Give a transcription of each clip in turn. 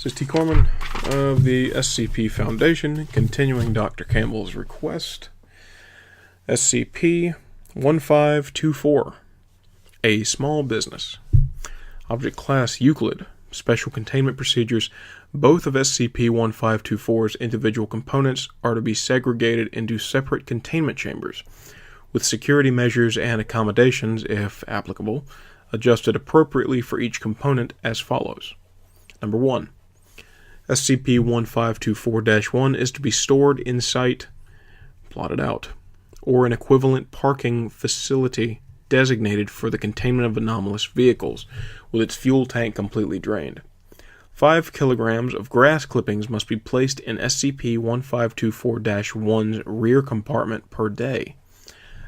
This is T. Corman of the SCP Foundation, continuing Dr. Campbell's request. SCP-1524, a small business. Object Class Euclid. Special containment procedures. Both of SCP-1524's individual components are to be segregated into separate containment chambers, with security measures and accommodations, if applicable, adjusted appropriately for each component as follows. Number 1. SCP-1524-1 is to be stored in site, plotted out, or an equivalent parking facility designated for the containment of anomalous vehicles, with its fuel tank completely drained. 5 kilograms of grass clippings must be placed in SCP-1524-1's rear compartment per day.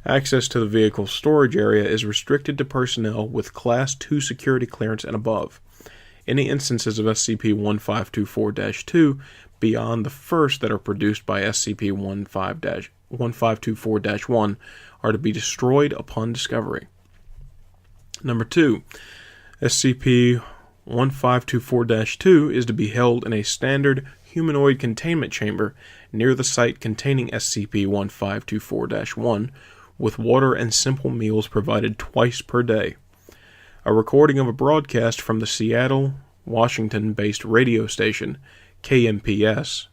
Access to the vehicle's storage area is restricted to personnel with Class 2 security clearance and above. Any instances of SCP-1524-2 beyond the first that are produced by SCP-1524-1 are to be destroyed upon discovery. Number 2. SCP-1524-2 is to be held in a standard humanoid containment chamber near the site containing SCP-1524-1, with water and simple meals provided twice per day. A recording of a broadcast from the Seattle, Washington-based radio station, KMPS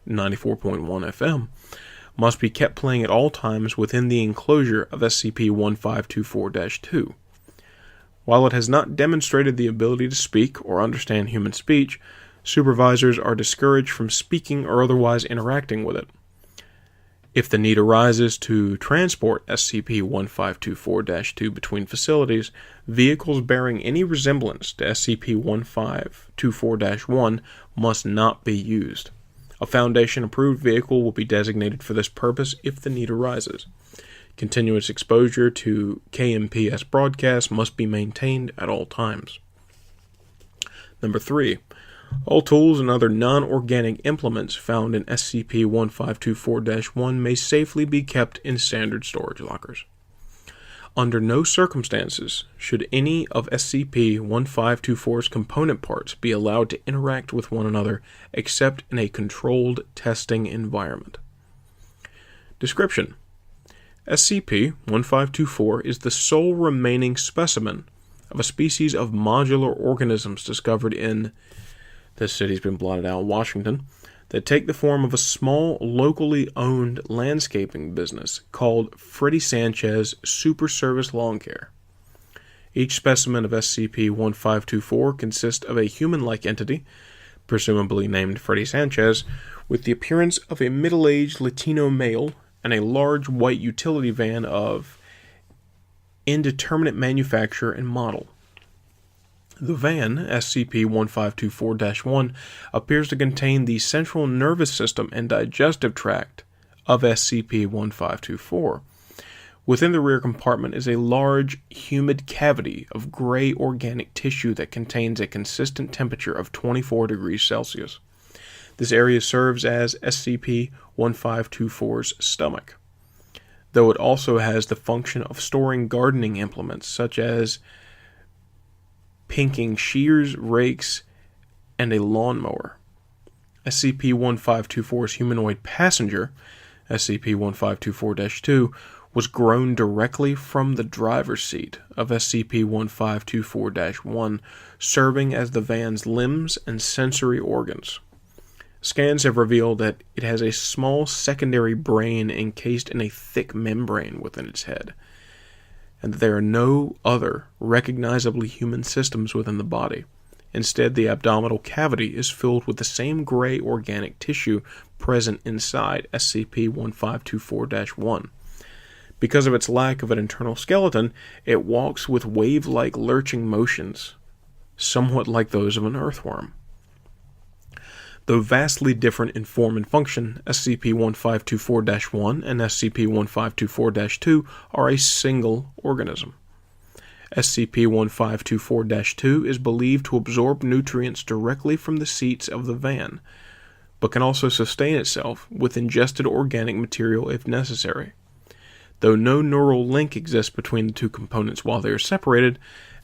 94.1 FM, must be kept playing at all times within the enclosure of SCP-1524-2. While it has not demonstrated the ability to speak or understand human speech, supervisors are discouraged from speaking or otherwise interacting with it. If the need arises to transport SCP-1524-2 between facilities, vehicles bearing any resemblance to SCP-1524-1 must not be used. A Foundation-approved vehicle will be designated for this purpose if the need arises. Continuous exposure to KMPS broadcasts must be maintained at all times. Number 3. All tools and other non-organic implements found in SCP-1524-1 may safely be kept in standard storage lockers. Under no circumstances should any of SCP-1524's component parts be allowed to interact with one another except in a controlled testing environment. Description: SCP-1524 is the sole remaining specimen of a species of modular organisms discovered in, this city's been blotted out, Washington, that take the form of a small, locally owned landscaping business called Freddie Sanchez Super Service Lawn Care. Each specimen of SCP-1524 consists of a human-like entity, presumably named Freddie Sanchez, with the appearance of a middle-aged Latino male and a large white utility van of indeterminate manufacture and model. The van, SCP-1524-1, appears to contain the central nervous system and digestive tract of SCP-1524. Within the rear compartment is a large, humid cavity of gray organic tissue that contains a consistent temperature of 24 degrees Celsius. This area serves as SCP-1524's stomach, though it also has the function of storing gardening implements such as pinking shears, rakes, and a lawnmower. SCP-1524's humanoid passenger, SCP-1524-2, was grown directly from the driver's seat of SCP-1524-1, serving as the van's limbs and sensory organs. Scans have revealed that it has a small secondary brain encased in a thick membrane within its head, and that there are no other recognizably human systems within the body. Instead, the abdominal cavity is filled with the same gray organic tissue present inside SCP-1524-1. Because of its lack of an internal skeleton, it walks with wave-like lurching motions, somewhat like those of an earthworm. Though vastly different in form and function, SCP-1524-1 and SCP-1524-2 are a single organism. SCP-1524-2 is believed to absorb nutrients directly from the seats of the van, but can also sustain itself with ingested organic material if necessary. Though no neural link exists between the two components while they are separated,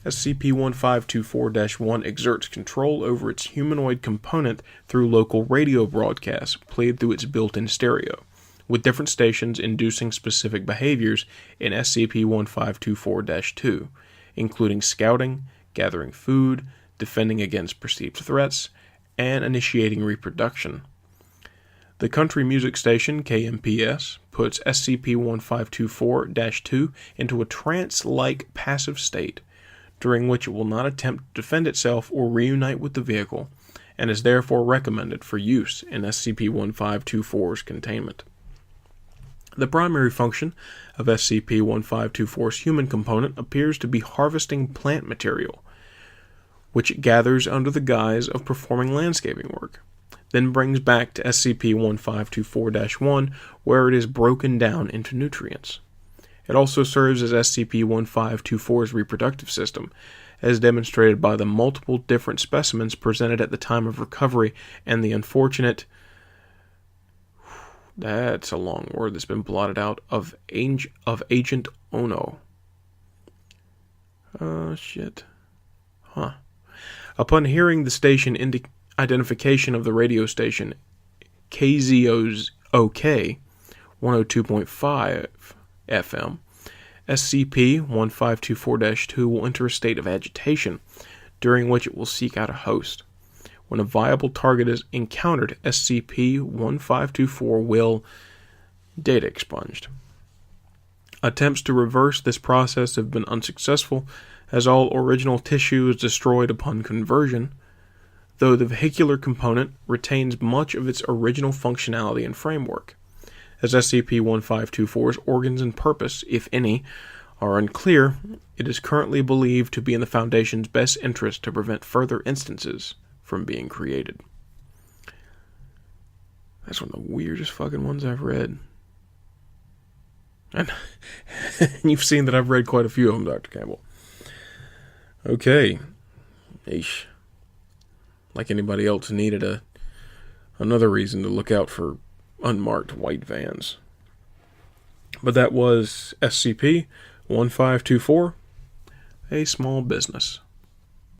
SCP-1524-1 exerts control over its humanoid component through local radio broadcasts played through its built-in stereo, with different stations inducing specific behaviors in SCP-1524-2, including scouting, gathering food, defending against perceived threats, and initiating reproduction. The country music station, KMPS, puts SCP-1524-2 into a trance-like passive state, during which it will not attempt to defend itself or reunite with the vehicle, and is therefore recommended for use in SCP-1524's containment. The primary function of SCP-1524's human component appears to be harvesting plant material, which it gathers under the guise of performing landscaping work, then brings back to SCP-1524-1, where it is broken down into nutrients. It also serves as SCP-1524's reproductive system, as demonstrated by the multiple different specimens presented at the time of recovery and the unfortunate... That's a long word that's been blotted out, of Agent Ono. Shit. Huh. Upon hearing the station identification of the radio station, KZO's OK 102.5 FM, SCP-1524-2 will enter a state of agitation, during which it will seek out a host. When a viable target is encountered, SCP-1524 will data expunged. Attempts to reverse this process have been unsuccessful, as all original tissue is destroyed upon conversion, though the vehicular component retains much of its original functionality and framework. As SCP-1524's organs and purpose, if any, are unclear, it is currently believed to be in the Foundation's best interest to prevent further instances from being created. That's one of the weirdest fucking ones I've read. And you've seen that I've read quite a few of them, Dr. Campbell. Okay. Eesh. Like anybody else needed another reason to look out for unmarked white vans. But that was SCP-1524, a small business.